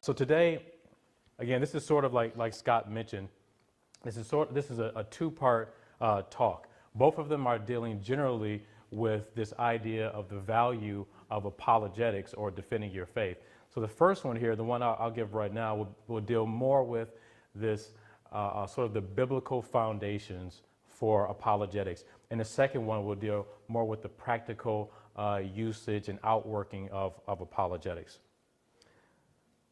So today, again, this is sort of like Scott mentioned, this is a two-part talk. Both of them are dealing generally with this idea of the value of apologetics or defending your faith. So the first one here, the one I'll give right now, will deal more with this sort of the biblical foundations for apologetics. And the second one will deal more with the practical usage and outworking of apologetics.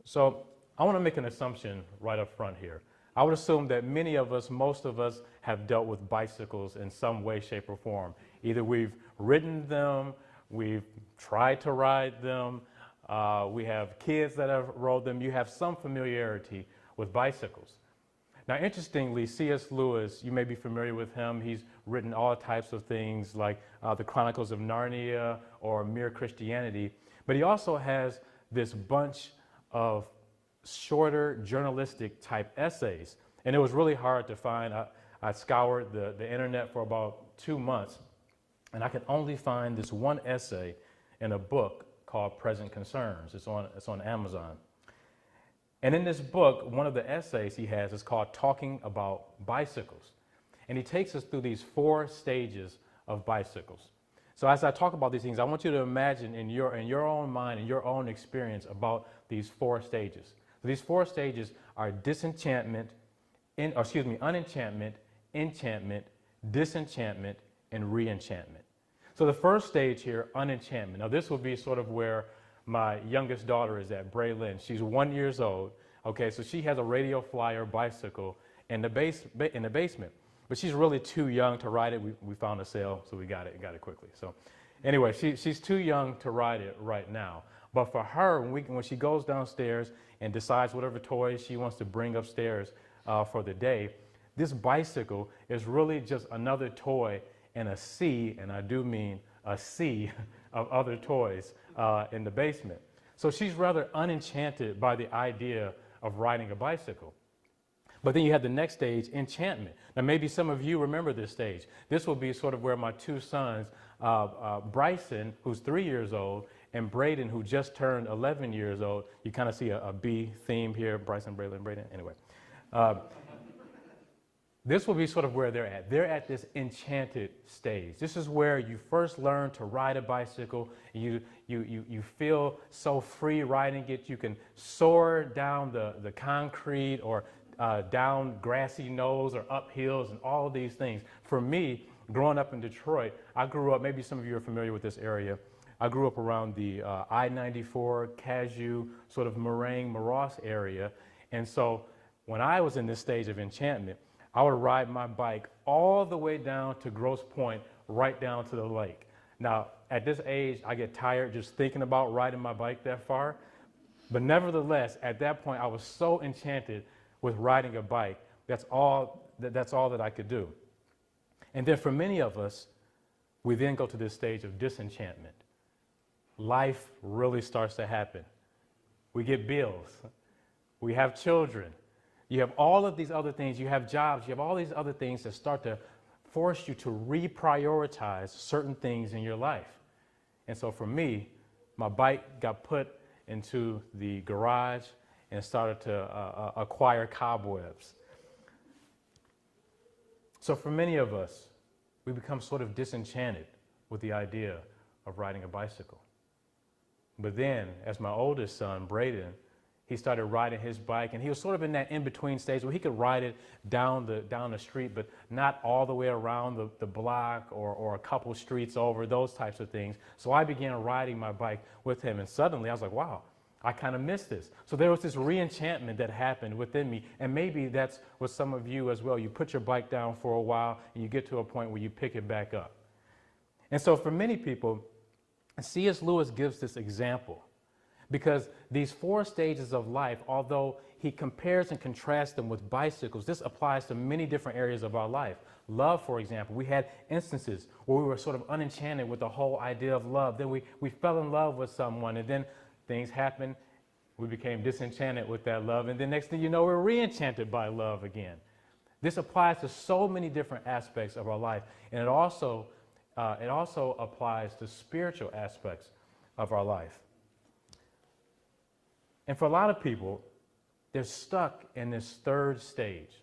So I want to make an assumption right up front here. I would assume that many of us, most of us, have dealt with bicycles in some way, shape, or form. Either we've ridden them, we've tried to ride them, we have kids that have rode them. You have some familiarity with bicycles. Now, interestingly, C.S. Lewis, you may be familiar with him. He's written all types of things like the Chronicles of Narnia or Mere Christianity. But he also has this bunch of shorter journalistic type essays. And it was really hard to find. I scoured the internet for about 2 months, and I could only find this one essay in a book called Present Concerns. It's on Amazon. And in this book, one of the essays he has is called Talking About Bicycles. And he takes us through these 4 stages of bicycles. So as I talk about these things, I want you to imagine in your own mind, in your own experience about these 4 stages. So these 4 stages are unenchantment, enchantment, disenchantment, and re-enchantment. So the first stage here, unenchantment. Now this will be sort of where my youngest daughter is at, Braylon. She's 1 year old. Okay, so she has a Radio Flyer bicycle in the basement, but she's really too young to ride it. We found a sale, so we got it quickly. So anyway, she's too young to ride it right now. But for her, when she goes downstairs and decides whatever toys she wants to bring upstairs for the day, this bicycle is really just another toy in a sea, and I do mean a sea of other toys in the basement. So she's rather unenchanted by the idea of riding a bicycle. But then you have the next stage, enchantment. Now maybe some of you remember this stage. This will be sort of where my 2 sons, Bryson, who's 3 years old, and Braden, who just turned 11 years old. You kind of see a B theme here, Bryson, Braden. Anyway, this will be sort of where they're at. They're at this enchanted stage. This is where you first learn to ride a bicycle. You feel so free riding it. You can soar down the concrete or down grassy knolls or up hills and all of these things. For me, growing up in Detroit, I grew up, maybe some of you are familiar with this area. I grew up around the I-94, Cashew, sort of Morass area. And so when I was in this stage of enchantment, I would ride my bike all the way down to Grosse Pointe, right down to the lake. Now, at this age, I get tired just thinking about riding my bike that far. But nevertheless, at that point, I was so enchanted with riding a bike. That's all that I could do. And then for many of us, we then go to this stage of disenchantment. Life really starts to happen. We get bills. We have children. You have all of these other things. You have jobs. You have all these other things that start to force you to reprioritize certain things in your life. And so for me, my bike got put into the garage and started to acquire cobwebs. So for many of us, we become sort of disenchanted with the idea of riding a bicycle. But then, as my oldest son, Braden, he started riding his bike, and he was sort of in that in-between stage where he could ride it down the street, but not all the way around the block or a couple streets over, those types of things. So I began riding my bike with him, and suddenly I was like, wow, I kind of missed this. So there was this re-enchantment that happened within me, and maybe that's with some of you as well. You put your bike down for a while, and you get to a point where you pick it back up. And so for many people, C.S. Lewis gives this example. Because these 4 stages of life, although he compares and contrasts them with bicycles, this applies to many different areas of our life. Love, for example, we had instances where we were sort of unenchanted with the whole idea of love. Then we fell in love with someone, and then things happened. We became disenchanted with that love, and then next thing you know, we're re-enchanted by love again. This applies to so many different aspects of our life, and it also applies to spiritual aspects of our life. And for a lot of people, they're stuck in this third stage,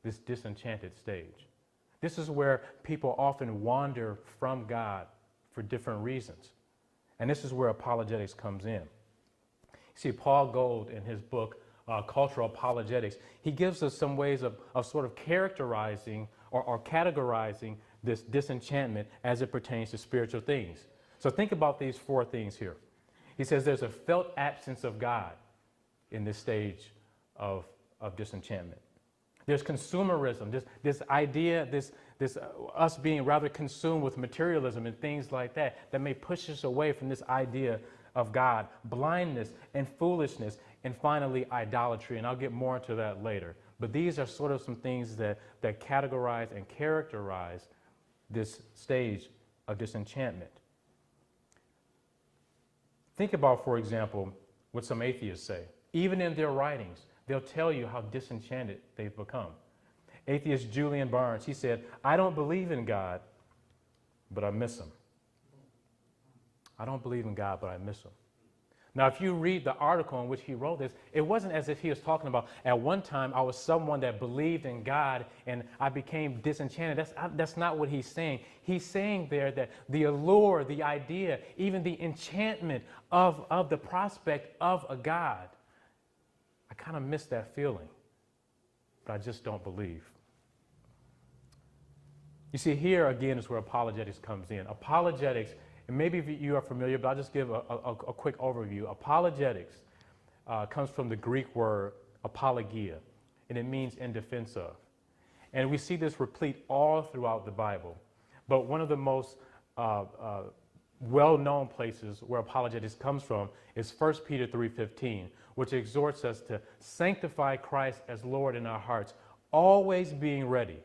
this disenchanted stage. This is where people often wander from God for different reasons. And this is where apologetics comes in. See, Paul Gold, in his book, Cultural Apologetics, he gives us some ways of sort of characterizing or categorizing this disenchantment as it pertains to spiritual things. So think about these four things here. He says there's a felt absence of God in this stage of disenchantment. There's consumerism, this idea, this us being rather consumed with materialism and things like that may push us away from this idea of God, blindness and foolishness, and finally idolatry. And I'll get more into that later. But these are sort of some things that categorize and characterize this stage of disenchantment. Think about, for example, what some atheists say. Even in their writings, they'll tell you how disenchanted they've become. Atheist Julian Barnes, he said, I don't believe in God, but I miss him. I don't believe in God, but I miss him. Now, if you read the article in which he wrote this, it wasn't as if he was talking about, at one time, I was someone that believed in God and I became disenchanted. That's not what he's saying. He's saying there that the allure, the idea, even the enchantment of the prospect of a God, I kind of miss that feeling, but I just don't believe. You see, here again is where apologetics comes in. Apologetics, and maybe you are familiar, but I'll just give a quick overview. Apologetics comes from the Greek word apologia, and it means in defense of. And we see this replete all throughout the Bible. But one of the most well-known places where apologetics comes from is 1 Peter 3:15, which exhorts us to sanctify Christ as Lord in our hearts, always being ready,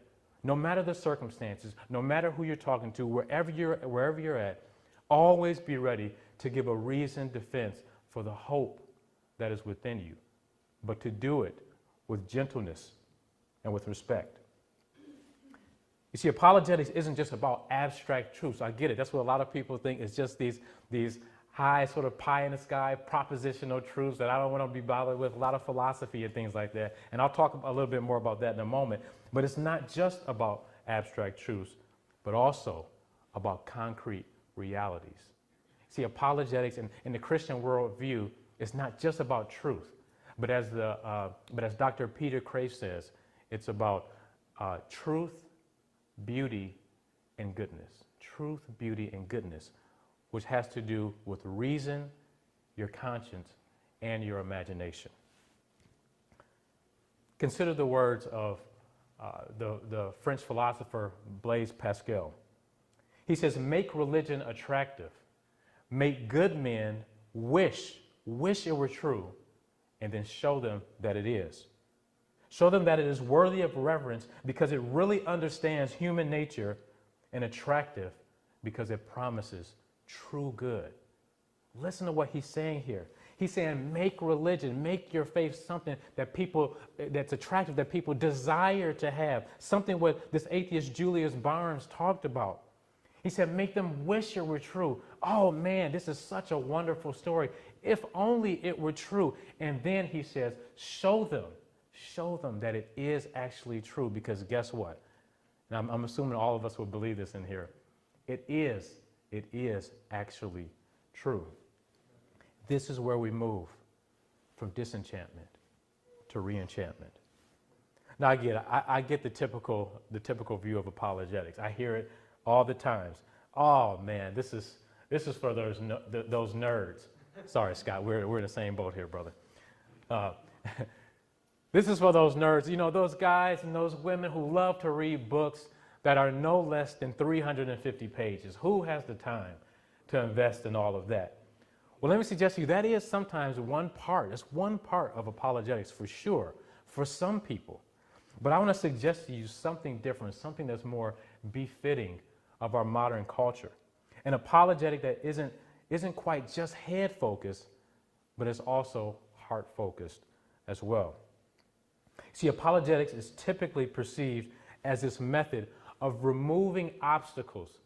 no matter the circumstances, no matter who you're talking to, wherever you're at, always be ready to give a reasoned defense for the hope that is within you, but to do it with gentleness and with respect. You see, apologetics isn't just about abstract truths. I get it. That's what a lot of people think. It's just these high sort of pie in the sky propositional truths that I don't want to be bothered with, a lot of philosophy and things like that. And I'll talk a little bit more about that in a moment. But it's not just about abstract truths, but also about concrete realities. See, apologetics in the Christian worldview is not just about truth, but as Dr. Peter Crave says, it's about truth, beauty, and goodness. Truth, beauty, and goodness, which has to do with reason, your conscience, and your imagination. Consider the words of the French philosopher Blaise Pascal. He says, make religion attractive. Make good men wish it were true, and then show them that it is. Show them that it is worthy of reverence because it really understands human nature, and attractive because it promises true good. Listen to what he's saying here. He's saying make religion, make your faith something that's attractive, that people desire to have. Something what this atheist Julius Barnes talked about. He said make them wish it were true. Oh man, this is such a wonderful story. If only it were true. And then he says show them that it is actually true, because guess what? And I'm assuming all of us will believe this in here. It is actually true. This is where we move from disenchantment to reenchantment. Now I get the typical view of apologetics. I hear it all the times. Oh man, this is for those nerds. Sorry, Scott, we're in the same boat here, brother. This is for those nerds, you know, those guys and those women who love to read books that are no less than 350 pages. Who has the time to invest in all of that? Well, let me suggest to you that is sometimes one part. It's one part of apologetics for sure, for some people. But I want to suggest to you something different, something that's more befitting of our modern culture. An apologetic that isn't quite just head focused, but it's also heart focused as well. See, apologetics is typically perceived as this method of removing obstacles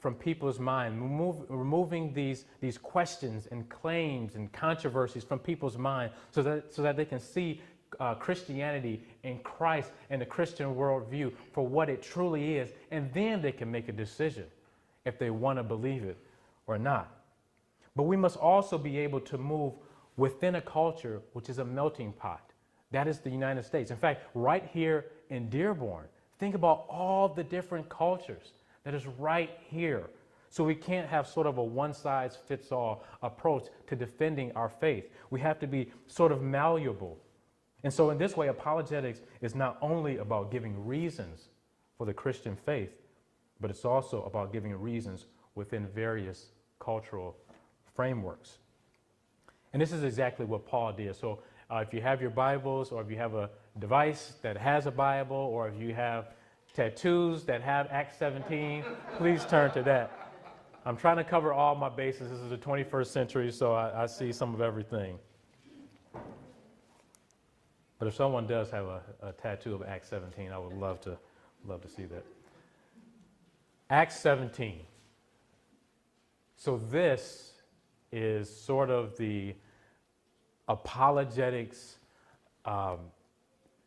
from people's mind, removing these questions and claims and controversies from people's mind so that they can see Christianity and Christ and the Christian worldview for what it truly is, and then they can make a decision if they want to believe it or not. But we must also be able to move within a culture which is a melting pot. That is the United States. In fact, right here in Dearborn, think about all the different cultures that is right here. So we can't have sort of a one-size-fits-all approach to defending our faith. We have to be sort of malleable. And so in this way, apologetics is not only about giving reasons for the Christian faith, but it's also about giving reasons within various cultural frameworks. And this is exactly what Paul did. So if you have your Bibles, or if you have a device that has a Bible, or if you have tattoos that have Acts 17, please turn to that. I'm trying to cover all my bases. This is the 21st century, so I see some of everything. But if someone does have a tattoo of Acts 17, I would love to see that. Acts 17. So this is sort of the apologetics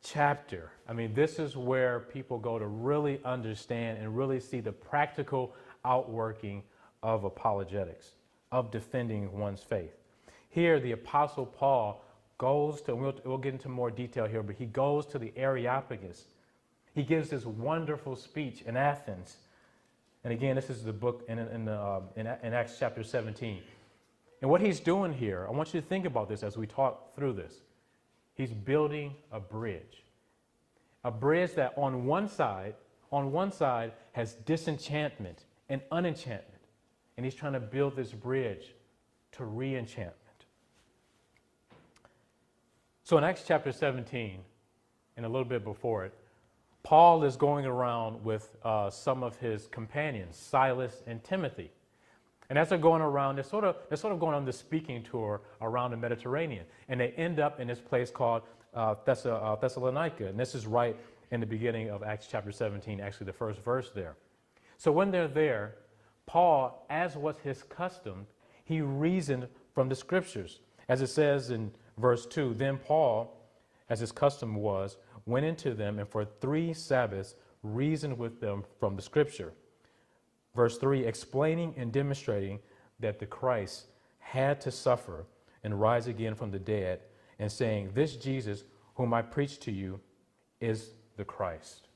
chapter. I mean, this is where people go to really understand and really see the practical outworking of apologetics, of defending one's faith. Here, the Apostle Paul goes to, and we'll get into more detail here, but he goes to the Areopagus. He gives this wonderful speech in Athens. And again, this is the book in Acts chapter 17. And what he's doing here, I want you to think about this as we talk through this. He's building a bridge that on one side has disenchantment and unenchantment. And he's trying to build this bridge to re-enchantment. So in Acts chapter 17, and a little bit before it, Paul is going around with some of his companions, Silas and Timothy. And as they're going around, they're sort of going on this speaking tour around the Mediterranean. And they end up in this place called Thessalonica. And this is right in the beginning of Acts chapter 17, actually the first verse there. So when they're there, Paul, as was his custom, he reasoned from the scriptures. As it says in verse 2, then Paul, as his custom was, went into them and for 3 Sabbaths reasoned with them from the scripture. Verse 3, explaining and demonstrating that the Christ had to suffer and rise again from the dead, and saying, this Jesus whom I preach to you is the Christ.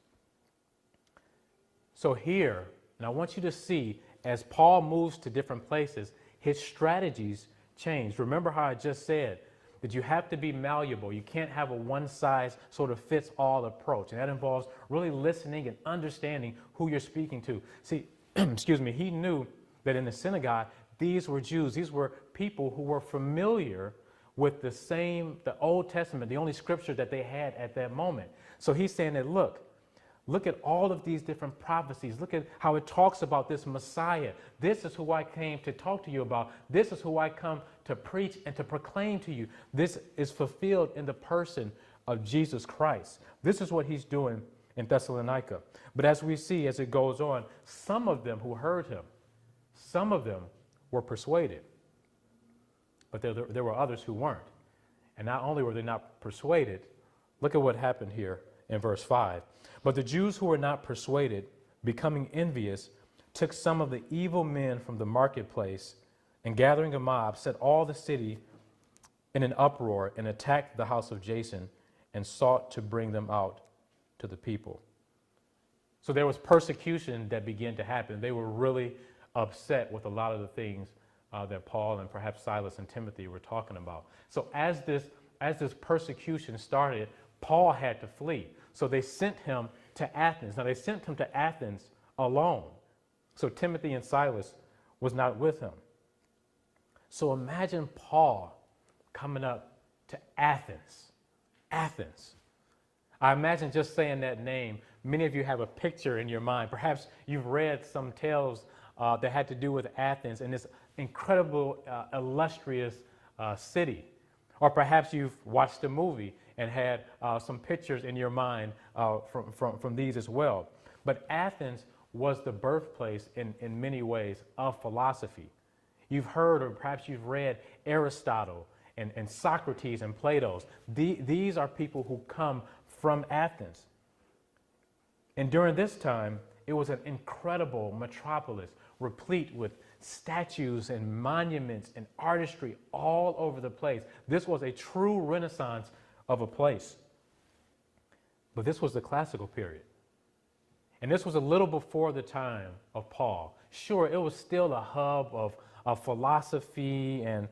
So here, and I want you to see, as Paul moves to different places, his strategies change. Remember how I just said that you have to be malleable. You can't have a one-size-sort-of-fits-all approach. And that involves really listening and understanding who you're speaking to. See, excuse me, he knew that in the synagogue, these were Jews. These were people who were familiar with the Old Testament, the only scripture that they had at that moment. So he's saying that, look at all of these different prophecies. Look at how it talks about this Messiah. This is who I came to talk to you about. This is who I come to preach and to proclaim to you. This is fulfilled in the person of Jesus Christ. This is what he's doing in Thessalonica. But as we see, as it goes on, some of them who heard him, some of them were persuaded. But there were others who weren't. And not only were they not persuaded, look at what happened here in verse 5. But the Jews who were not persuaded, becoming envious, took some of the evil men from the marketplace, and gathering a mob, set all the city in an uproar and attacked the house of Jason and sought to bring them out to the people. So there was persecution that began to happen. They were really upset with a lot of the things that Paul and perhaps Silas and Timothy were talking about. So as this persecution started, Paul had to flee. So they sent him to Athens. Now they sent him to Athens alone. So Timothy and Silas was not with him. So imagine Paul coming up to Athens. Athens. I imagine just saying that name, many of you have a picture in your mind. Perhaps you've read some tales that had to do with Athens and this incredible, illustrious city. Or perhaps you've watched a movie and had some pictures in your mind from these as well. But Athens was the birthplace in many ways of philosophy. You've heard or perhaps you've read Aristotle and Socrates and Plato. These are people who come from Athens. And during this time, it was an incredible metropolis, replete with statues and monuments and artistry all over the place. This was a true renaissance of a place. But this was the classical period. And this was a little before the time of Paul. Sure, it was still a hub of philosophy and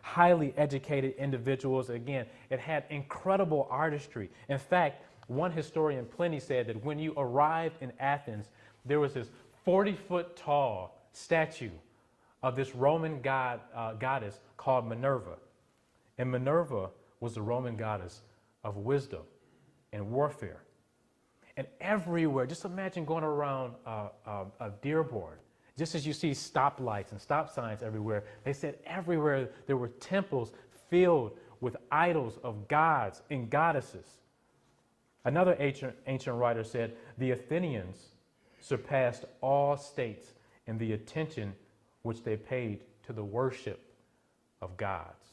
highly educated individuals. Again, it had incredible artistry. In fact, one historian, Pliny, said that when you arrived in Athens, there was this 40-foot tall statue of this Roman goddess called Minerva. And Minerva was the Roman goddess of wisdom and warfare. And everywhere, just imagine going around Dearborn, just as you see stoplights and stop signs everywhere, they said everywhere there were temples filled with idols of gods and goddesses. Another ancient writer said, the Athenians surpassed all states in the attention which they paid to the worship of gods.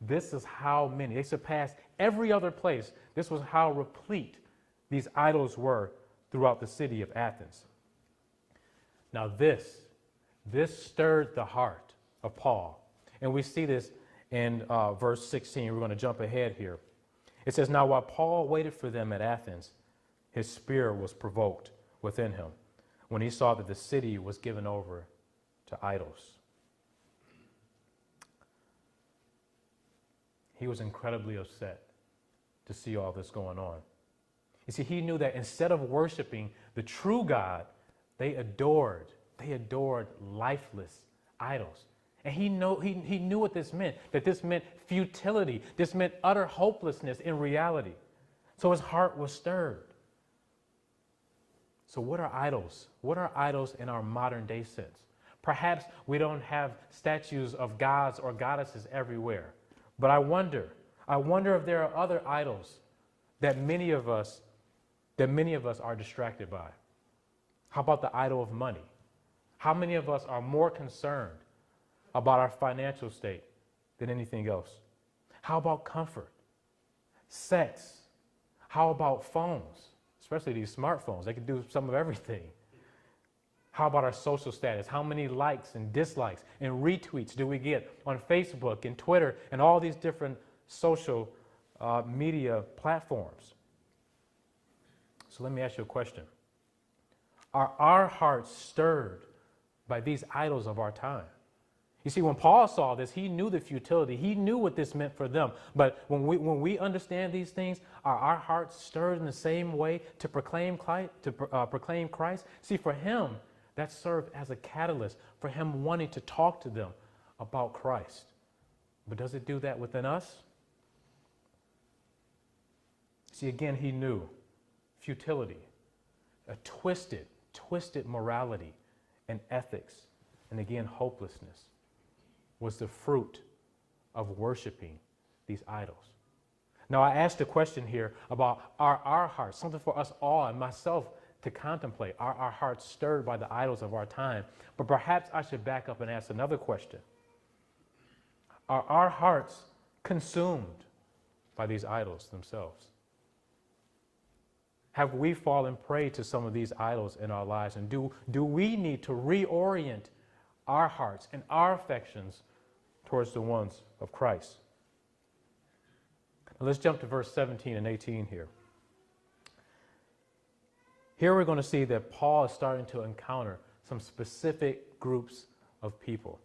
This is how many, they surpassed every other place. This was how replete these idols were throughout the city of Athens. Now this stirred the heart of Paul. And we see this in verse 16. We're going to jump ahead here. It says, now while Paul waited for them at Athens, his spirit was provoked within him when he saw that the city was given over to idols. He was incredibly upset to see all this going on. You see, he knew that instead of worshiping the true God, they adored lifeless idols. And he knew what this meant, that this meant futility. This meant utter hopelessness in reality. So his heart was stirred. So what are idols? What are idols in our modern day sense? Perhaps we don't have statues of gods or goddesses everywhere. But I wonder if there are other idols that many of us are distracted by. How about the idol of money? How many of us are more concerned about our financial state than anything else? How about comfort? Sex? How about phones? Especially these smartphones. They can do some of everything. How about our social status? How many likes and dislikes and retweets do we get on Facebook and Twitter and all these different social media platforms? So let me ask you a question. Are our hearts stirred by these idols of our time? You see, when Paul saw this, he knew the futility. He knew what this meant for them. But when we understand these things, are our hearts stirred in the same way to proclaim Christ? See, for him, that served as a catalyst for him wanting to talk to them about Christ. But does it do that within us? See, again, he knew futility, a twisted morality and ethics, and again, hopelessness was the fruit of worshiping these idols. Now, I asked a question here about our hearts, something for us all and myself to contemplate. Are our hearts stirred by the idols of our time? But perhaps I should back up and ask another question. Are our hearts consumed by these idols themselves? Have we fallen prey to some of these idols in our lives? And do we need to reorient our hearts and our affections towards the ones of Christ? Now let's jump to verse 17 and 18 here. Here we're going to see that Paul is starting to encounter some specific groups of people.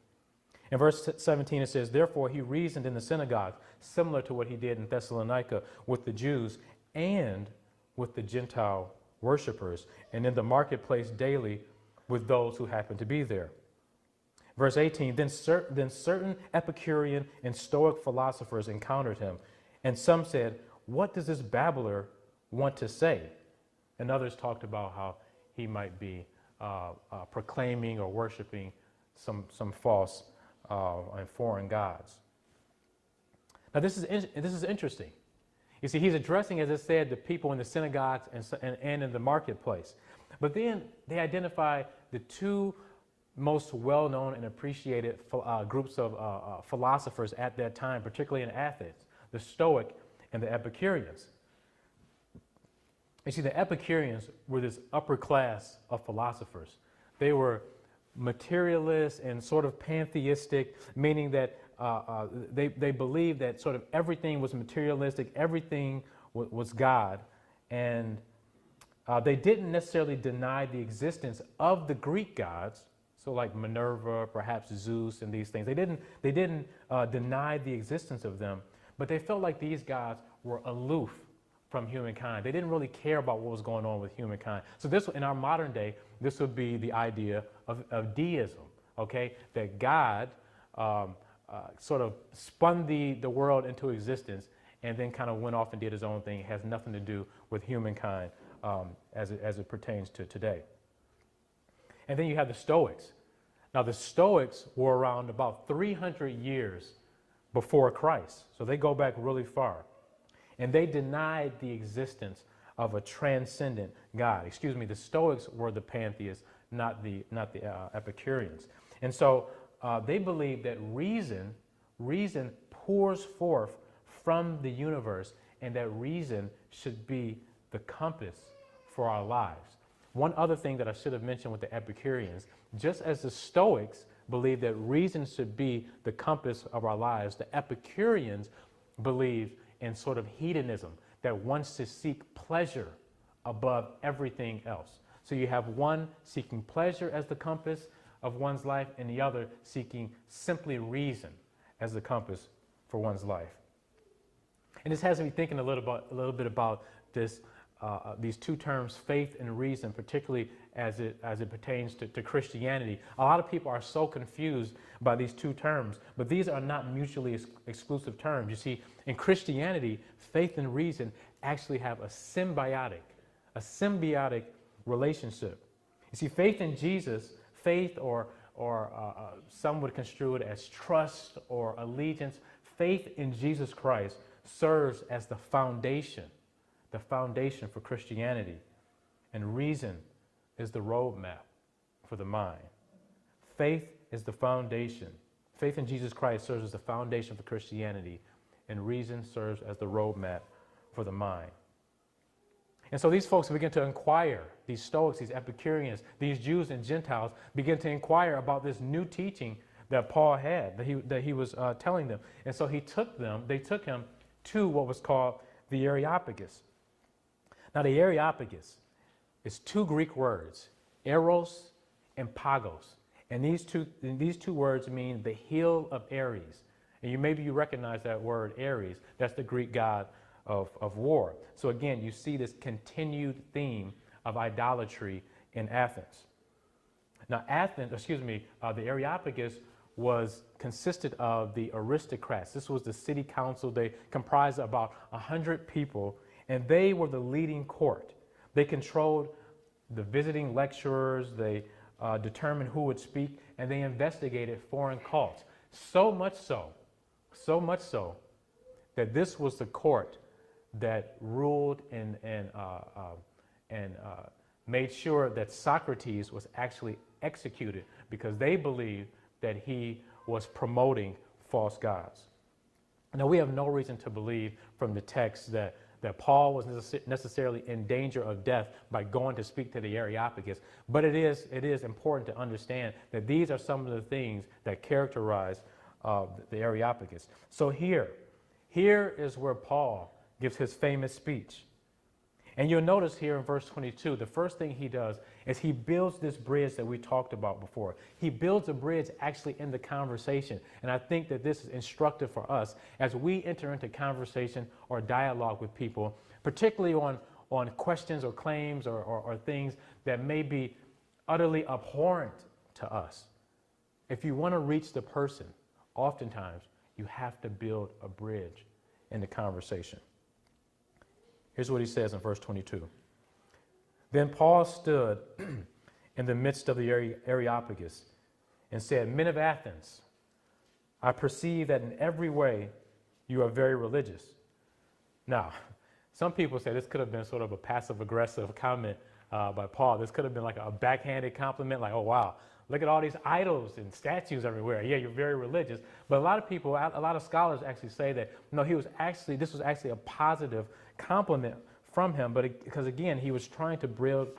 In verse 17 it says, therefore he reasoned in the synagogue, similar to what he did in Thessalonica with the Jews and with the Gentile worshipers, and in the marketplace daily with those who happened to be there. Verse 18, then certain Epicurean and Stoic philosophers encountered him, and some said, what does this babbler want to say? And others talked about how he might be proclaiming or worshiping some false and foreign gods. Now this is interesting. You see, he's addressing, as I said, the people in the synagogues and in the marketplace. But then they identify the two most well-known and appreciated groups of philosophers at that time, particularly in Athens, the Stoic and the Epicureans. You see, the Epicureans were this upper class of philosophers. They were materialist and sort of pantheistic, meaning that they believed that sort of everything was materialistic, everything was God, and they didn't necessarily deny the existence of the Greek gods, so like Minerva, perhaps Zeus, and these things. They didn't deny the existence of them, but they felt like these gods were aloof from humankind. They didn't really care about what was going on with humankind. So this, in our modern day, this would be the idea of deism, okay? That God sort of spun the world into existence and then kind of went off and did his own thing. It has nothing to do with humankind as it pertains to today. And then you have the Stoics. Now the Stoics were around about 300 years before Christ. So they go back really far. And they denied the existence of a transcendent God. Excuse me, the Stoics were the pantheists, not the Epicureans. And so they believed that reason pours forth from the universe, and that reason should be the compass for our lives. One other thing that I should have mentioned with the Epicureans, just as the Stoics believed that reason should be the compass of our lives, the Epicureans believed in sort of hedonism, that wants to seek pleasure above everything else. So you have one seeking pleasure as the compass of one's life, and the other seeking simply reason as the compass for one's life. And this has me thinking a little bit about this, these two terms, faith and reason, particularly as it pertains to Christianity. A lot of people are so confused by these two terms, but these are not mutually exclusive terms. You see, in Christianity, faith and reason actually have a symbiotic relationship. You see, faith in Jesus, faith or some would construe it as trust or allegiance, faith in Jesus Christ serves as the foundation for Christianity, and reason is the roadmap for the mind. Faith is the foundation. Faith in Jesus Christ serves as the foundation for Christianity, and reason serves as the roadmap for the mind. And so these folks begin to inquire, these Stoics, these Epicureans, these Jews and Gentiles begin to inquire about this new teaching that Paul had, that he was telling them. And so they took him to what was called the Areopagus. Now the Areopagus is two Greek words, eros and pagos. And these two words mean the hill of Ares. And maybe you recognize that word, Ares. That's the Greek god of war. So again, you see this continued theme of idolatry in Athens. Now the Areopagus consisted of the aristocrats. This was the city council. They comprised about 100 people, and they were the leading court. They controlled the visiting lecturers. They determined who would speak, and they investigated foreign cults. So much so that this was the court that ruled and made sure that Socrates was actually executed, because they believed that he was promoting false gods. Now, we have no reason to believe from the text that Paul was necessarily in danger of death by going to speak to the Areopagus, but it is important to understand that these are some of the things that characterize the Areopagus. So here is where Paul gives his famous speech. And you'll notice here in verse 22, the first thing he does is he builds this bridge that we talked about before. He builds a bridge actually in the conversation. And I think that this is instructive for us as we enter into conversation or dialogue with people, particularly on questions or claims or things that may be utterly abhorrent to us. If you want to reach the person, oftentimes you have to build a bridge in the conversation. Here's what he says in verse 22. Then Paul stood in the midst of the Areopagus and said, "Men of Athens, I perceive that in every way you are very religious." Now, some people say this could have been sort of a passive-aggressive comment by Paul. This could have been like a backhanded compliment, like, oh, wow, look at all these idols and statues everywhere. Yeah, you're very religious. But a lot of people, a lot of scholars actually say that, no, this was actually a positive compliment from him. But because, again, he was trying to build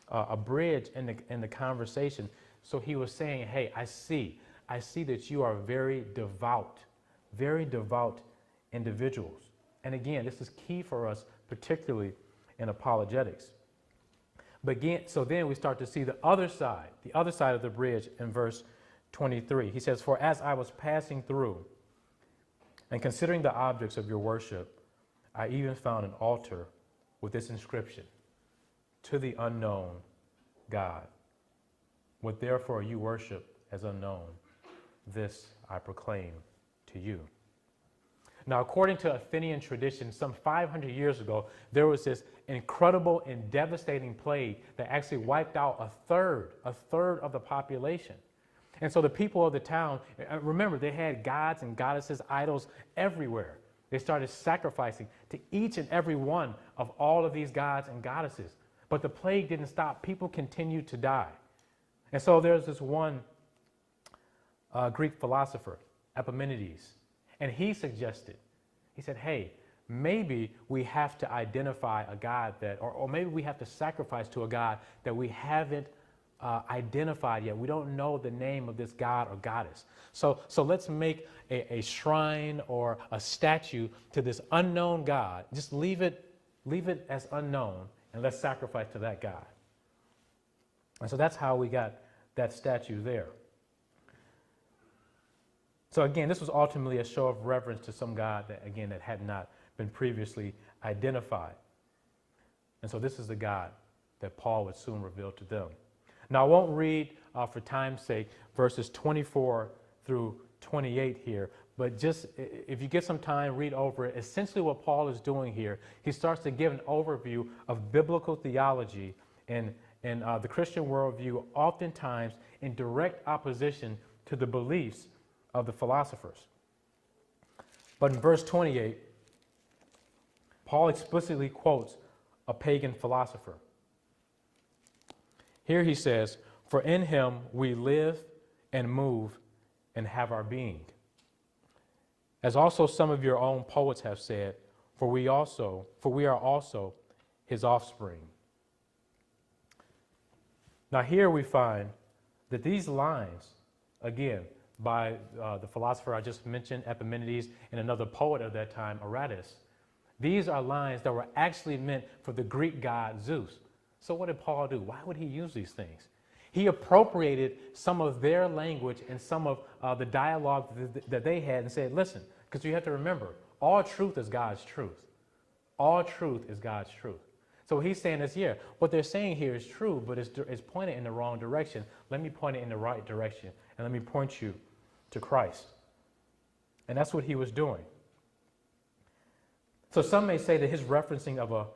a bridge in the conversation. So he was saying, hey, I see that you are very devout individuals. And again, this is key for us, particularly in apologetics. But again, so then we start to see the other side of the bridge in verse 23. He says, for as I was passing through and considering the objects of your worship, I even found an altar with this inscription, to the unknown God. What therefore you worship as unknown, this I proclaim to you. Now, according to Athenian tradition, some 500 years ago, there was this incredible and devastating plague that actually wiped out a third of the population. And so the people of the town, remember, they had gods and goddesses, idols everywhere. They started sacrificing to each and every one of all of these gods and goddesses. But the plague didn't stop. People continued to die. And so there's this one Greek philosopher, Epimenides, and he suggested, he said, hey, maybe we have to identify a God that, or maybe we have to sacrifice to a God that we haven't identified yet. We don't know the name of this God or goddess. So let's make a shrine or a statue to this unknown God. Just leave it as unknown, and let's sacrifice to that God. And so that's how we got that statue there. So again, this was ultimately a show of reverence to some God that, again, that had not been previously identified. And so this is the God that Paul would soon reveal to them. Now, I won't read, for time's sake, verses 24 through 28 here, but just if you get some time, read over it. Essentially what Paul is doing here, he starts to give an overview of biblical theology and the Christian worldview, oftentimes in direct opposition to the beliefs of the philosophers. But in verse 28, Paul explicitly quotes a pagan philosopher. Here he says, for in him we live and move and have our being. As also some of your own poets have said, for we are also his offspring. Now here we find that these lines, again, by the philosopher I just mentioned, Epimenides, and another poet of that time, Aratus, these are lines that were actually meant for the Greek god Zeus. So what did Paul do? Why would he use these things? He appropriated some of their language and some of the dialogue that they had and said, listen, because you have to remember, all truth is God's truth. All truth is God's truth. So he's saying this, yeah, what they're saying here is true, but it's pointed in the wrong direction. Let me point it in the right direction, and let me point you to Christ. And that's what he was doing. So some may say that his referencing of a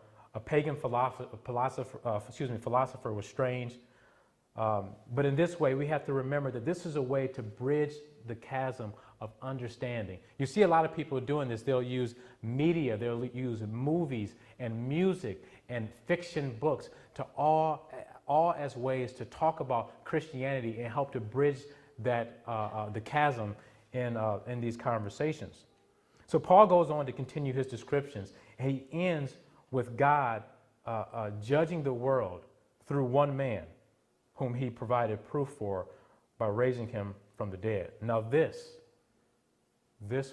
pagan philosopher was strange. But in this way, we have to remember that this is a way to bridge the chasm of understanding. You see a lot of people doing this. They'll use media, they'll use movies and music and fiction books to all as ways to talk about Christianity and help to bridge that the chasm in these conversations. So Paul goes on to continue his descriptions, and he ends with God judging the world through one man, whom he provided proof for by raising him from the dead. Now this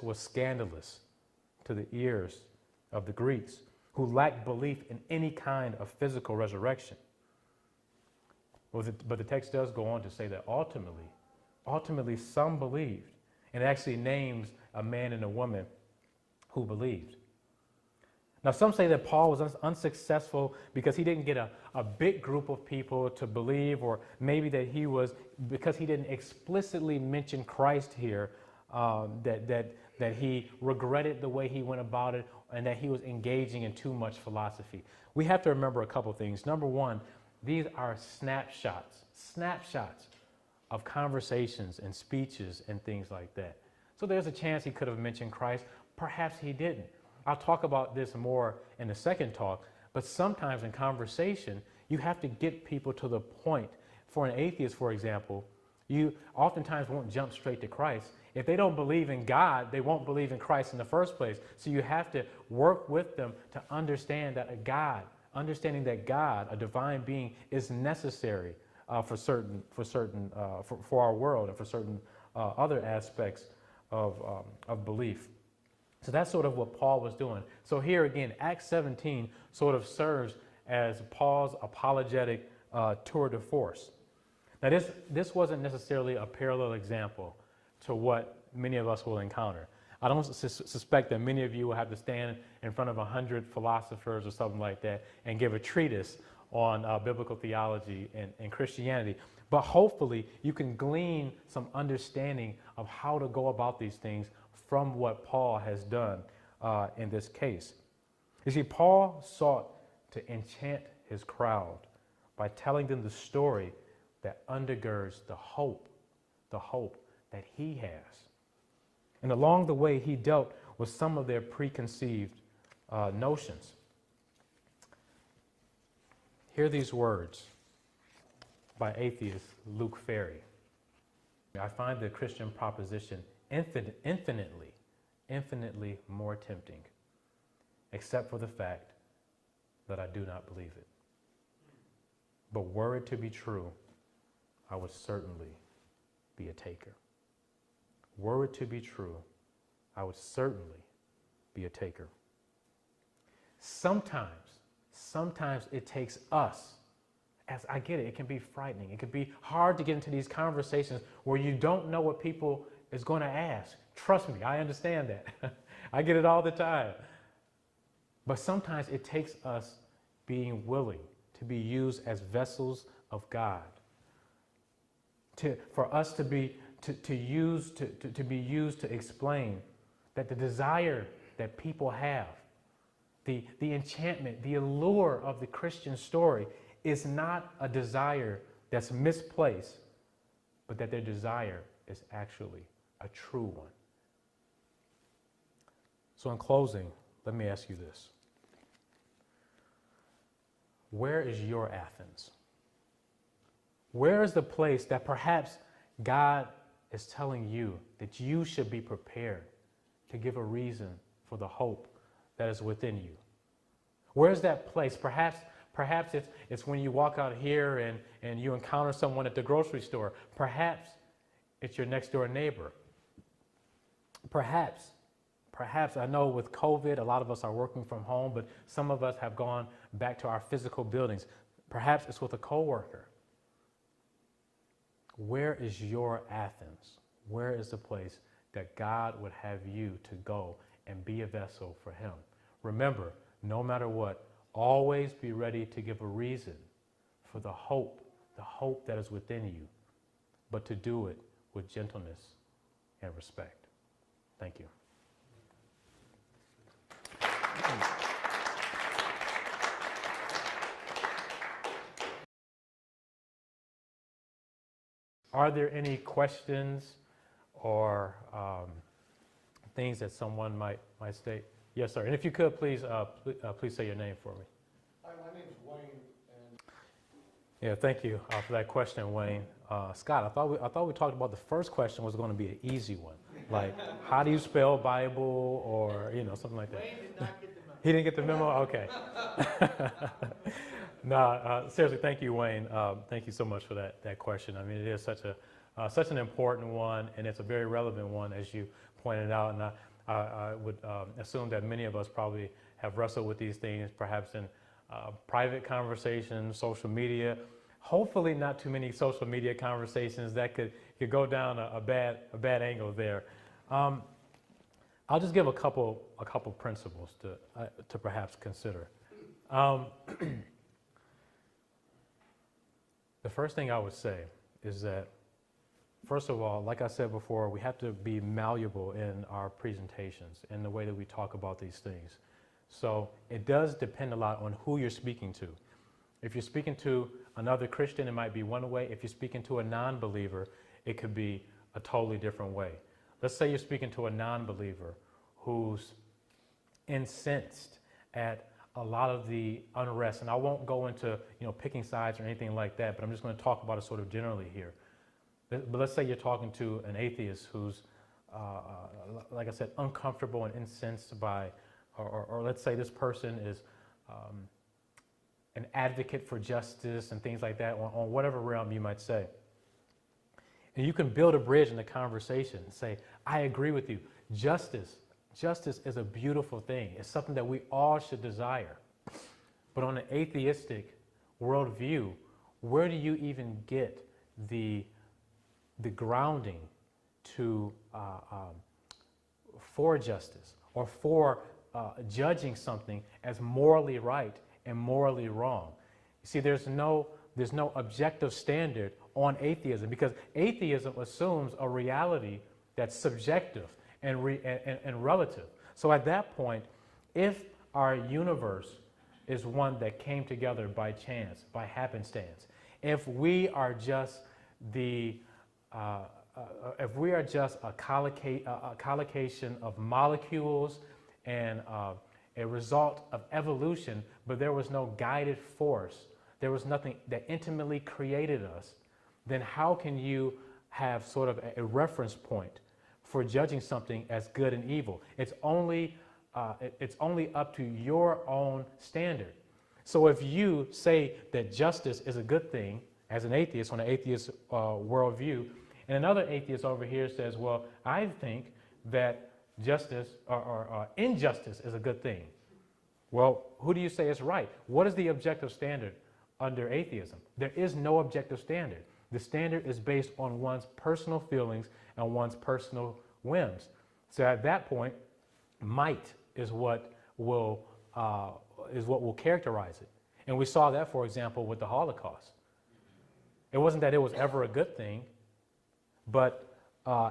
was scandalous to the ears of the Greeks, who lacked belief in any kind of physical resurrection. But the text does go on to say that ultimately some believed, and it actually names a man and a woman who believed. Now, some say that Paul was unsuccessful because he didn't get a big group of people to believe, or maybe that because he didn't explicitly mention Christ here, that he regretted the way he went about it, and that he was engaging in too much philosophy. We have to remember a couple things. Number one, these are snapshots of conversations and speeches and things like that. So there's a chance he could have mentioned Christ. Perhaps he didn't. I'll talk about this more in the second talk, but sometimes in conversation, You have to get people to the point. For an atheist, for example, you oftentimes won't jump straight to Christ. If they don't believe in God, they won't believe in Christ in the first place. So you have to work with them to understand that understanding that God, a divine being, is necessary for our world and for certain other aspects of belief. So that's sort of what Paul was doing. So here again, Acts 17 sort of serves as Paul's apologetic tour de force. Now this wasn't necessarily a parallel example to what many of us will encounter. I don't suspect that many of you will have to stand in front of 100 philosophers or something like that and give a treatise on biblical theology and Christianity. But hopefully you can glean some understanding of how to go about these things from what Paul has done in this case. You see, Paul sought to enchant his crowd by telling them the story that undergirds the hope that he has. And along the way, he dealt with some of their preconceived notions. Hear these words by atheist Luke Ferry. I find the Christian proposition infinitely more tempting, except for the fact that I do not believe it. But were it to be true, I would certainly be a taker. Were it to be true, I would certainly be a taker. Sometimes it takes us, as I get it, it can be frightening. It can be hard to get into these conversations where you don't know what people is going to ask. Trust me, I understand that. I get it all the time. But sometimes it takes us being willing to be used as vessels of God. For us to be used to explain that the desire that people have, the enchantment, the allure of the Christian story is not a desire that's misplaced, but that their desire is actually a true one. So in closing, let me ask you this. Where is your Athens? Where is the place that perhaps God is telling you that you should be prepared to give a reason for the hope that is within you? Where's that place? Perhaps it's when you walk out here and you encounter someone at the grocery store. Perhaps it's your next door neighbor. Perhaps, I know with COVID, a lot of us are working from home, but some of us have gone back to our physical buildings. Perhaps it's with a coworker. Where is your Athens? Where is the place that God would have you to go and be a vessel for him? Remember, no matter what, always be ready to give a reason for the hope that is within you, but to do it with gentleness and respect. Thank you. Are there any questions or things that someone might state? Yes, sir. And if you could, please say your name for me. Hi, my name's Wayne. Yeah, thank you for that question, Wayne. Scott, I thought we talked about the first question was going to be an easy one, like how do you spell Bible or something like that. Wayne did not get the memo. He didn't get the memo. Okay. No, seriously, thank you, Wayne. Thank you so much for that question. I mean, it is such an important one, and it's a very relevant one, as you pointed out. And I would assume that many of us probably have wrestled with these things, perhaps in private conversations, social media. Hopefully, not too many social media conversations that could go down a bad angle there. I'll just give a couple principles to perhaps consider. The first thing I would say is that, first of all, like I said before, we have to be malleable in our presentations, in the way that we talk about these things. So it does depend a lot on who you're speaking to. If you're speaking to another Christian, it might be one way. If you're speaking to a non-believer, it could be a totally different way. Let's say you're speaking to a non-believer who's incensed at a lot of the unrest. And I won't go into, picking sides or anything like that, but I'm just going to talk about it sort of generally here. But let's say you're talking to an atheist who's, like I said, uncomfortable and incensed by, or let's say this person is an advocate for justice and things like that on whatever realm you might say. And you can build a bridge in the conversation and say, I agree with you. Justice is a beautiful thing. It's something that we all should desire. But on an atheistic worldview, where do you even get the grounding to for justice or for judging something as morally right and morally wrong? You see, there's no objective standard on atheism, because atheism assumes a reality that's subjective and relative. So at that point, if our universe is one that came together by chance, by happenstance, if we are just a collocation of molecules and a result of evolution, but there was no guided force, there was nothing that intimately created us, then how can you have sort of a reference point for judging something as good and evil? It's only up to your own standard. So if you say that justice is a good thing as an atheist on an atheist worldview, and another atheist over here says, well, I think that justice or injustice is a good thing. Well, who do you say is right? What is the objective standard under atheism? There is no objective standard. The standard is based on one's personal feelings and one's personal whims. So at that point, might is what will characterize it. And we saw that, for example, with the Holocaust. It wasn't that it was ever a good thing, but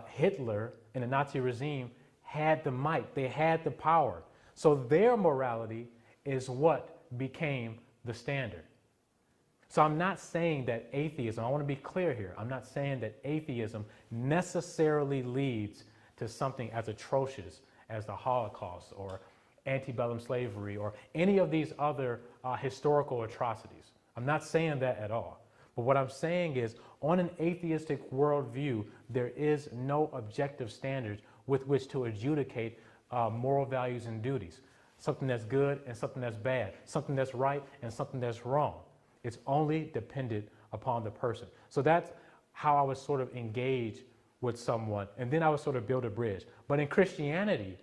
Hitler and the Nazi regime had the might, they had the power. So their morality is what became the standard. So I'm not saying that atheism, I want to be clear here, I'm not saying that atheism necessarily leads to something as atrocious as the Holocaust or antebellum slavery or any of these other historical atrocities. I'm not saying that at all. But what I'm saying is, on an atheistic worldview, there is no objective standard with which to adjudicate moral values and duties. Something that's good and something that's bad, something that's right and something that's wrong. It's only dependent upon the person. So that's how I would sort of engage with someone, and then I would sort of build a bridge. But in Christianity,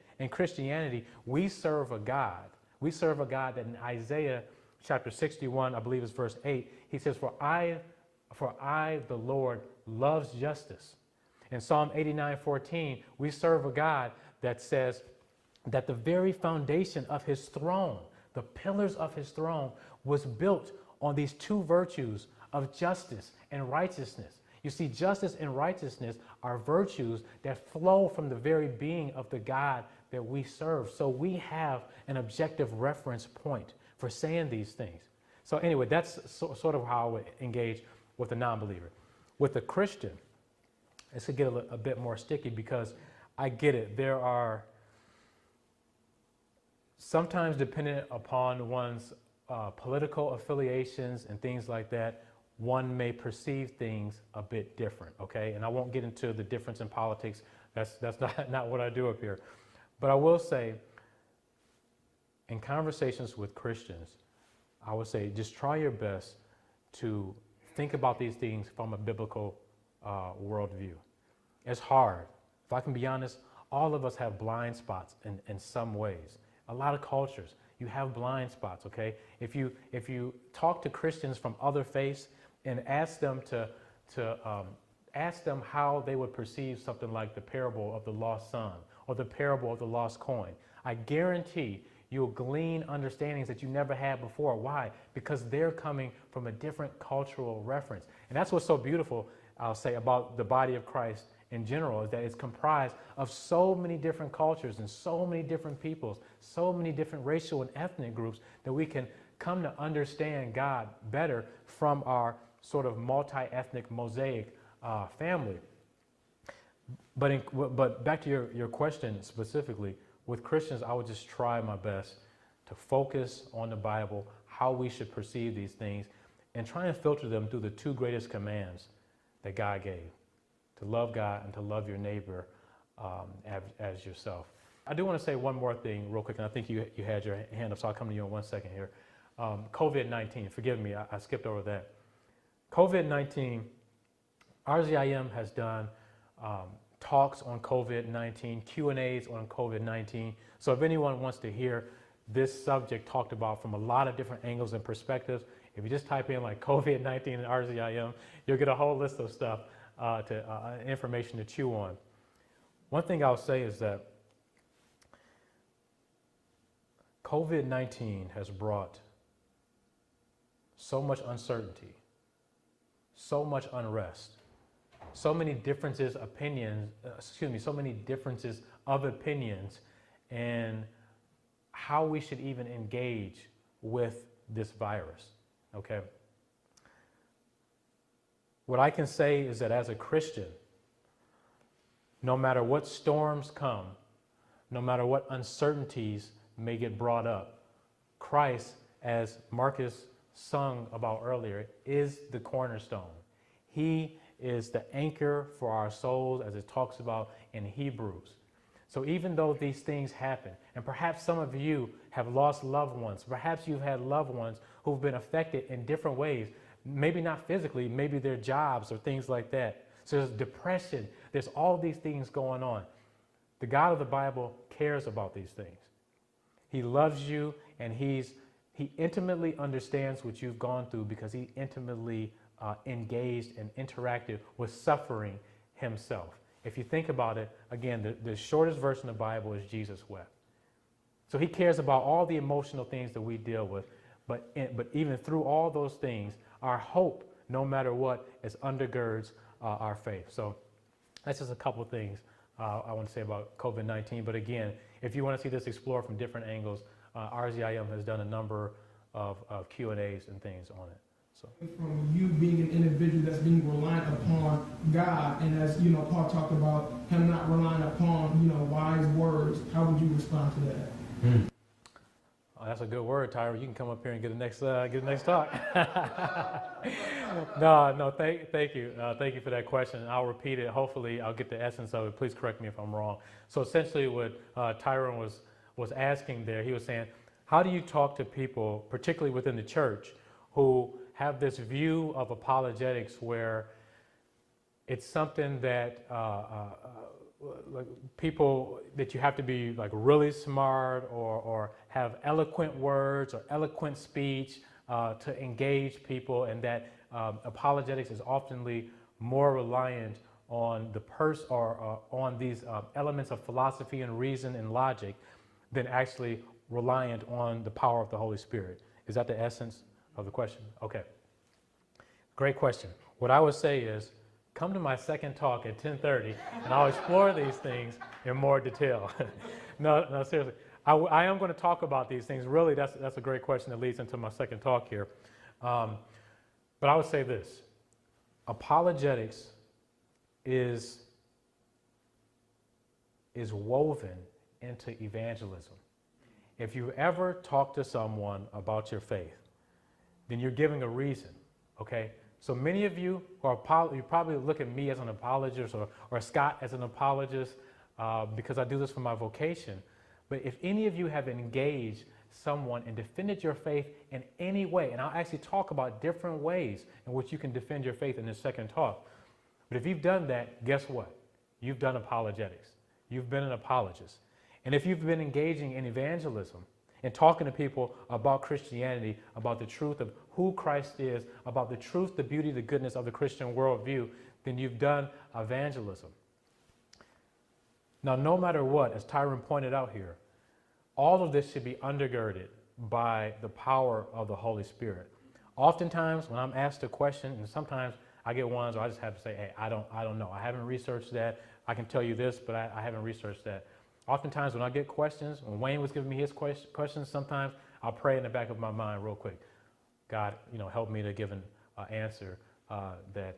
we serve a God. We serve a God that in Isaiah chapter 61, I believe it's verse 8, he says, For I, the Lord, loves justice. In Psalm 89:14, we serve a God that says that the very foundation of his throne, the pillars of his throne, was built on these two virtues of justice and righteousness. You see, justice and righteousness are virtues that flow from the very being of the God that we serve. So we have an objective reference point for saying these things. So anyway, that's sort of how I would engage with a non-believer. With a Christian, it's to get a bit more sticky, because I get it. There are sometimes, dependent upon one's political affiliations and things like that, one may perceive things a bit different, okay? And I won't get into the difference in politics. That's not what I do up here. But I will say, in conversations with Christians, I would say just try your best to think about these things from a biblical worldview. It's hard. If I can be honest, all of us have blind spots in some ways. A lot of cultures, you have blind spots, okay? If you talk to Christians from other faiths and ask them ask them how they would perceive something like the parable of the lost son or the parable of the lost coin, I guarantee you'll glean understandings that you never had before. Why? Because they're coming from a different cultural reference. And that's what's so beautiful, I'll say, about the body of Christ in general, is that it's comprised of so many different cultures and so many different peoples, so many different racial and ethnic groups, that we can come to understand God better from our sort of multi-ethnic mosaic family. But back to your question specifically, with Christians, I would just try my best to focus on the Bible, how we should perceive these things, and try and filter them through the two greatest commands that God gave, to love God and to love your neighbor as yourself. I do want to say one more thing real quick, and I think you had your hand up, so I'll come to you in 1 second here. COVID-19, forgive me, I skipped over that. COVID-19, RZIM has done talks on COVID-19, Q&As on COVID-19. So if anyone wants to hear this subject talked about from a lot of different angles and perspectives, if you just type in like COVID-19 and RZIM, you'll get a whole list of stuff, information to chew on. One thing I'll say is that COVID-19 has brought so much uncertainty, so much unrest, so many differences of opinions and how we should even engage with this virus, okay? What I can say is that as a Christian, no matter what storms come, no matter what uncertainties may get brought up, Christ, as Marcus sung about earlier, is the cornerstone. He is the anchor for our souls, as it talks about in Hebrews. So even though these things happen, and perhaps some of you have lost loved ones, perhaps you've had loved ones who've been affected in different ways, maybe not physically, maybe their jobs or things like that. So there's depression, there's all these things going on. The God of the Bible cares about these things. He loves you, and He intimately understands what you've gone through because He intimately engaged and interacted with suffering Himself. If you think about it, again, the shortest verse in the Bible is Jesus wept. So He cares about all the emotional things that we deal with, but even through all those things, our hope, no matter what, is undergirds our faith. So that's just a couple of things I want to say about COVID-19. But again, if you want to see this explored from different angles, RZIM has done a number of Q&As and things on it. So. From you being an individual that's being reliant upon God, and as you know, Paul talked about him not relying upon wise words. How would you respond to that? Oh, that's a good word, Tyra. You can come up here and get the next talk. No, thank you. Thank you for that question. I'll repeat it. Hopefully, I'll get the essence of it. Please correct me if I'm wrong. So essentially, what Tyron was asking there, he was saying, how do you talk to people, particularly within the church, who have this view of apologetics where it's something that like people that you have to be like really smart or have eloquent words or eloquent speech to engage people, and that apologetics is oftenly more reliant on on these elements of philosophy and reason and logic than actually reliant on the power of the Holy Spirit. Is that the essence of the question? Okay. Great question. What I would say is, come to my second talk at 10:30, and I'll explore these things in more detail. No, seriously. I am going to talk about these things. Really, that's a great question that leads into my second talk here. But I would say this. Apologetics is woven into evangelism. If you ever talk to someone about your faith, then you're giving a reason, okay? So many of you who are you probably look at me as an apologist or Scott as an apologist because I do this for my vocation. But if any of you have engaged someone and defended your faith in any way, and I'll actually talk about different ways in which you can defend your faith in this second talk. But if you've done that, guess what? You've done apologetics. You've been an apologist. And if you've been engaging in evangelism and talking to people about Christianity, about the truth of who Christ is, about the truth, the beauty, the goodness of the Christian worldview, then you've done evangelism. Now, no matter what, as Tyron pointed out here, all of this should be undergirded by the power of the Holy Spirit. Oftentimes, when I'm asked a question, and sometimes I get ones where I just have to say, hey, I don't know. I haven't researched that. I can tell you this, but I haven't researched that. Oftentimes, when I get questions, when Wayne was giving me his questions, sometimes I'll pray in the back of my mind real quick. God, help me to give an answer that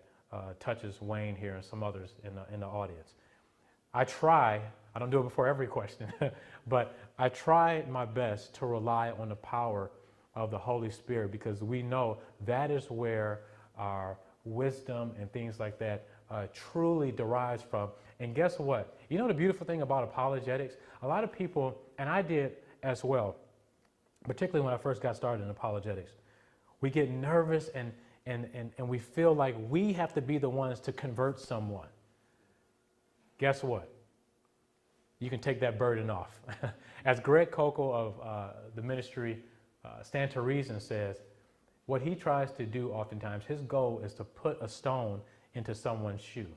touches Wayne here and some others in the audience. I I don't do it before every question, but I try my best to rely on the power of the Holy Spirit, because we know that is where our wisdom and things like that truly derives from. And guess what? You know the beautiful thing about apologetics? A lot of people, and I did as well, particularly when I first got started in apologetics, we get nervous and we feel like we have to be the ones to convert someone. Guess what? You can take that burden off. As Greg Kokel of the ministry Stand to Reason says, what he tries to do oftentimes, his goal is to put a stone into someone's shoe.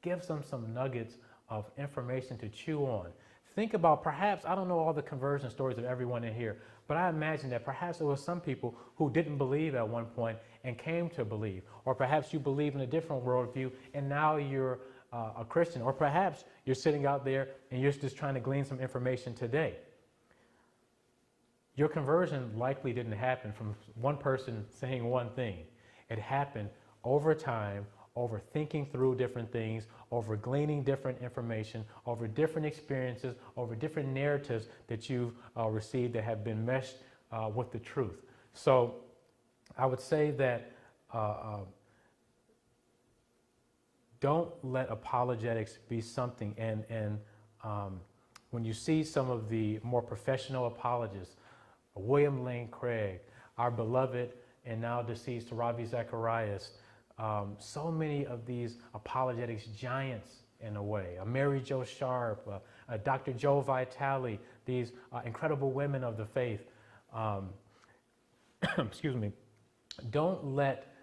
Gives them some nuggets of information to chew on. Think about, perhaps, I don't know all the conversion stories of everyone in here, but I imagine that perhaps there was some people who didn't believe at one point and came to believe. Or perhaps you believe in a different worldview and now you're a Christian. Or perhaps you're sitting out there and you're just trying to glean some information today. Your conversion likely didn't happen from one person saying one thing. It happened over time, over thinking through different things, over gleaning different information, over different experiences, over different narratives that you've received that have been meshed with the truth. So I would say that don't let apologetics be something, and when you see some of the more professional apologists, William Lane Craig, our beloved and now deceased Ravi Zacharias, so many of these apologetics giants in a way, Mary Jo Sharp, Dr. Joe Vitale, these incredible women of the faith, excuse me, don't let,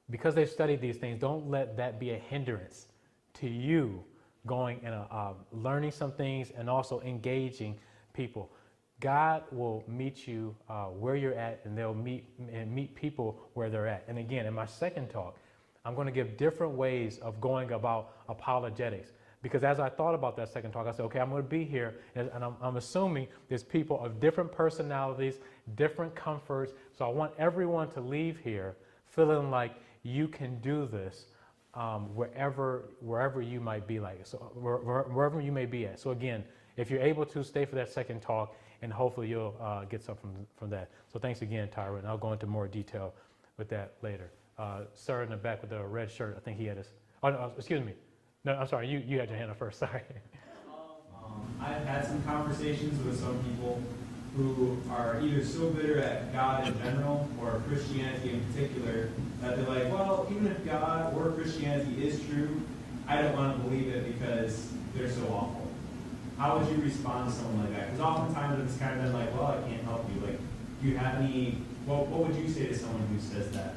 because they've studied these things, don't let that be a hindrance to you going and learning some things and also engaging people. God will meet you where you're at, and they'll meet people where they're at. And again, in my second talk, I'm going to give different ways of going about apologetics. Because as I thought about that second talk, I said, okay, I'm going to be here, and I'm assuming there's people of different personalities, different comforts. So I want everyone to leave here feeling like you can do this wherever you might be, like so wherever you may be at. So again, if you're able to, stay for that second talk, and hopefully you'll get something from that. So thanks again, Tyra, and I'll go into more detail with that later. Sir in the back with the red shirt, I think he had his, oh no, excuse me. No, I'm sorry, you had your hand up first, sorry. I've had some conversations with some people who are either so bitter at God in general or Christianity in particular that they're like, well, even if God or Christianity is true, I don't want to believe it because they're so awful. How would you respond to someone like that? Because oftentimes it's kind of been like, well, I can't help you. Like, do you have any, what would you say to someone who says that?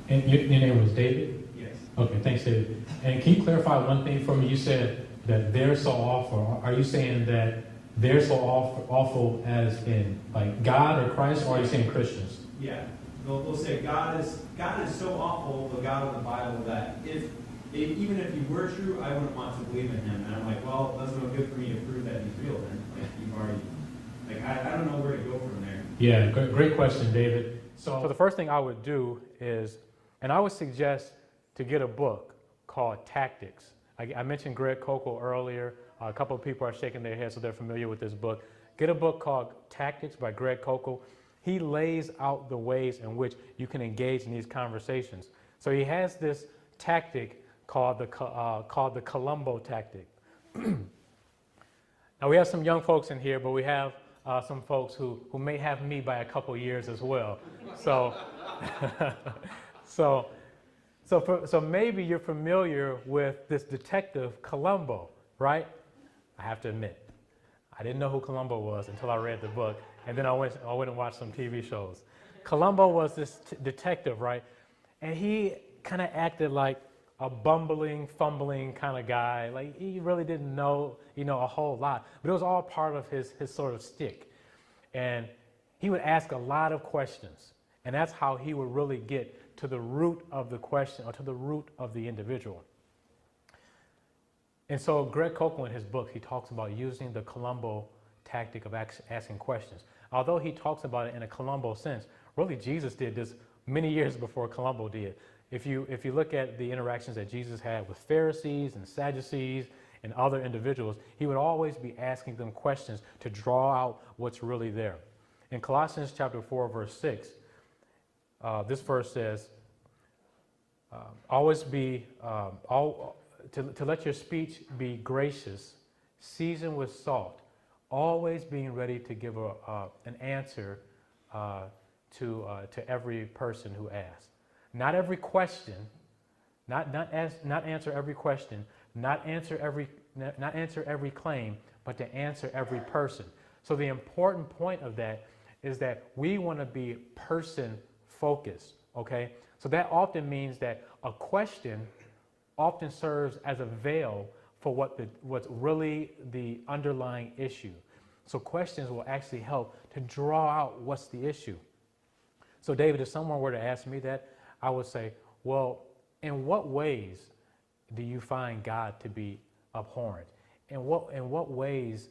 And your name was David? Yes. Okay, thanks, David. And can you clarify one thing for me? You said that they're so awful. Are you saying that they're so awful as in like God or Christ, or are you saying Christians? Yeah. They'll say God is so awful, the God of the Bible, that even if he were true, I wouldn't want to believe in him. And I'm like, well, it doesn't look good for me to prove that he's real then. Like, you've already, like, I don't know where to go from there. Yeah, great question, David. So the first thing I would do is, and I would suggest to get a book called Tactics. I mentioned Greg Kokel earlier. A couple of people are shaking their heads, so they're familiar with this book. Get a book called Tactics by Greg Kokel. He lays out the ways in which you can engage in these conversations. So he has this tactic called the Columbo tactic. Now we have some young folks in here, but we have some folks who may have me by a couple years as well. So, so maybe you're familiar with this detective Columbo, right? I have to admit, I didn't know who Columbo was until I read the book, and then I went and watched some TV shows. Columbo was this detective, right? And he kind of acted like a bumbling, fumbling kind of guy. Like, he really didn't know, a whole lot. But it was all part of his sort of shtick. And he would ask a lot of questions. And that's how he would really get to the root of the question, or to the root of the individual. And so Greg Kokel, in his book, he talks about using the Columbo tactic of asking questions. Although he talks about it in a Columbo sense, really Jesus did this many years before Columbo did. If you look at the interactions that Jesus had with Pharisees and Sadducees and other individuals, he would always be asking them questions to draw out what's really there. In Colossians chapter 4, verse 6, this verse says, always be, to let your speech be gracious, seasoned with salt, always being ready to give an answer to every person who asks. Not every question, not answer every question, not answer every claim, but to answer every person. So the important point of that is that we want to be person focused, okay? So that often means that a question often serves as a veil for what's really the underlying issue. So questions will actually help to draw out what's the issue. So David, if someone were to ask me that, I would say, well, in what ways do you find God to be abhorrent? In what ways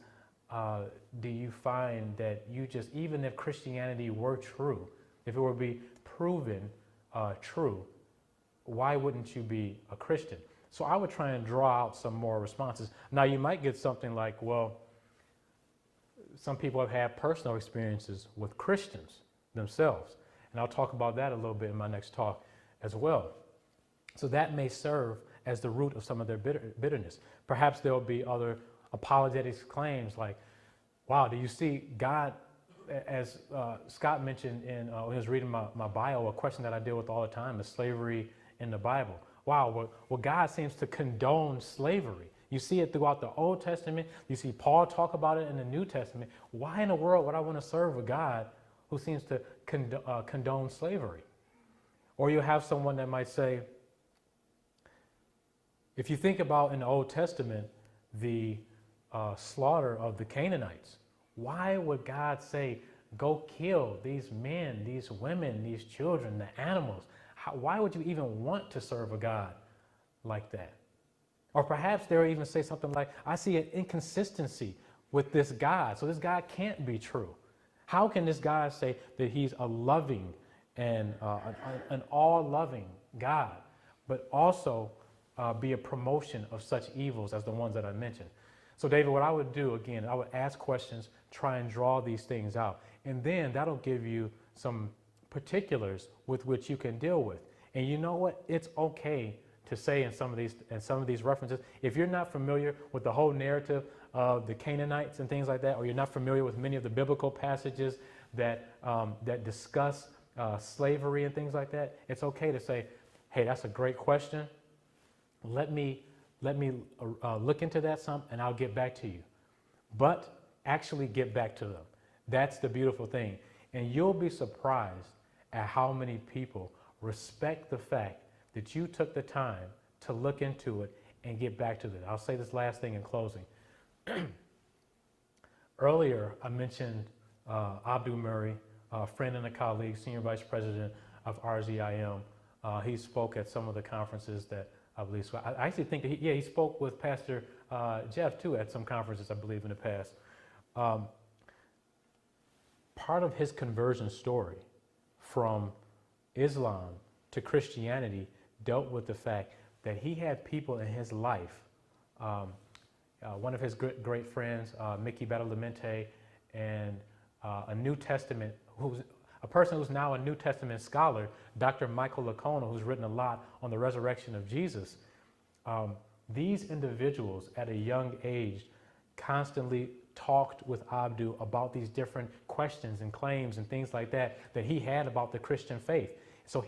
do you find that you just, even if Christianity were true, if it were to be proven true, why wouldn't you be a Christian? So I would try and draw out some more responses. Now you might get something like, well, some people have had personal experiences with Christians themselves. And I'll talk about that a little bit in my next talk as well. So that may serve as the root of some of their bitterness. Perhaps there'll be other apologetics claims like, wow, do you see God, as Scott mentioned when he was reading my bio, a question that I deal with all the time is slavery in the Bible. Wow, well, God seems to condone slavery. You see it throughout the Old Testament. You see Paul talk about it in the New Testament. Why in the world would I want to serve a God who seems to condone slavery? Or you have someone that might say, if you think about in the Old Testament, the slaughter of the Canaanites, why would God say, go kill these men, these women, these children, the animals? Why would you even want to serve a God like that? Or perhaps they'll even say something like, I see an inconsistency with this God, so this God can't be true. How can this God say that he's a loving and an all-loving God, but also be a promotion of such evils as the ones that I mentioned? So David, what I would do, again, I would ask questions, try and draw these things out, and then that'll give you some particulars with which you can deal with. And you know what? It's okay to say in some of these references, if you're not familiar with the whole narrative of the Canaanites and things like that, or you're not familiar with many of the biblical passages that discuss slavery and things like that, it's okay to say, hey, that's a great question. Let me look into that some, and I'll get back to you. But actually get back to them. That's the beautiful thing. And you'll be surprised at how many people respect the fact that you took the time to look into it and get back to it. I'll say this last thing in closing. Earlier, I mentioned Abdul Murray, a friend and a colleague, Senior Vice President of RZIM. He spoke at some of the conferences that I believe. So I actually think that he spoke with Pastor Jeff too at some conferences, I believe, in the past. Part of his conversion story from Islam to Christianity dealt with the fact that he had people in his life, one of his great friends, Mickey Badalamenti, and a New Testament, a person who's now a New Testament scholar, Dr. Michael Licona, who's written a lot on the resurrection of Jesus. These individuals at a young age constantly talked with Abdu about these different questions and claims and things like that he had about the Christian faith. So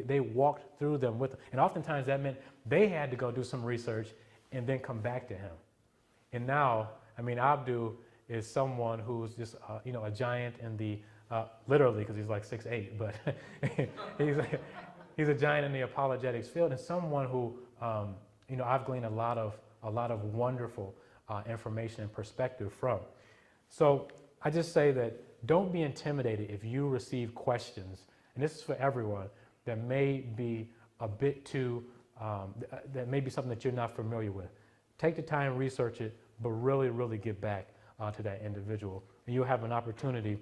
they walked through them with, and oftentimes that meant they had to go do some research and then come back to him. And now, I mean, Abdu is someone who's just, a giant in the, literally, because he's like 6'8", but he's a giant in the apologetics field, and someone who, I've gleaned a lot of wonderful information and perspective from. So I just say that don't be intimidated if you receive questions, and this is for everyone, that may be a bit too, that may be something that you're not familiar with. Take the time, research it, but really, really get back to that individual. And you'll have an opportunity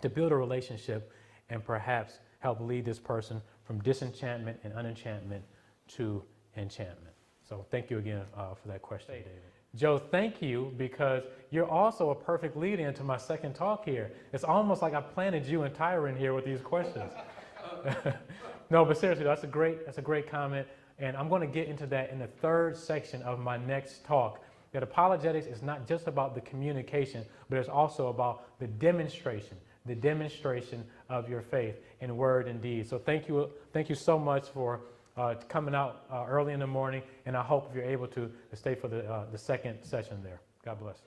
to build a relationship and perhaps help lead this person from disenchantment and unenchantment to enchantment. So thank you again for that question, David. Joe, thank you, because you're also a perfect lead into my second talk here. It's almost like I planted you and Tyron here with these questions. No, but seriously, that's a great comment. And I'm going to get into that in the third section of my next talk. That apologetics is not just about the communication, but it's also about the demonstration of your faith in word and deed. So thank you so much for coming out early in the morning, and I hope if you're able to stay for the second session there. God bless.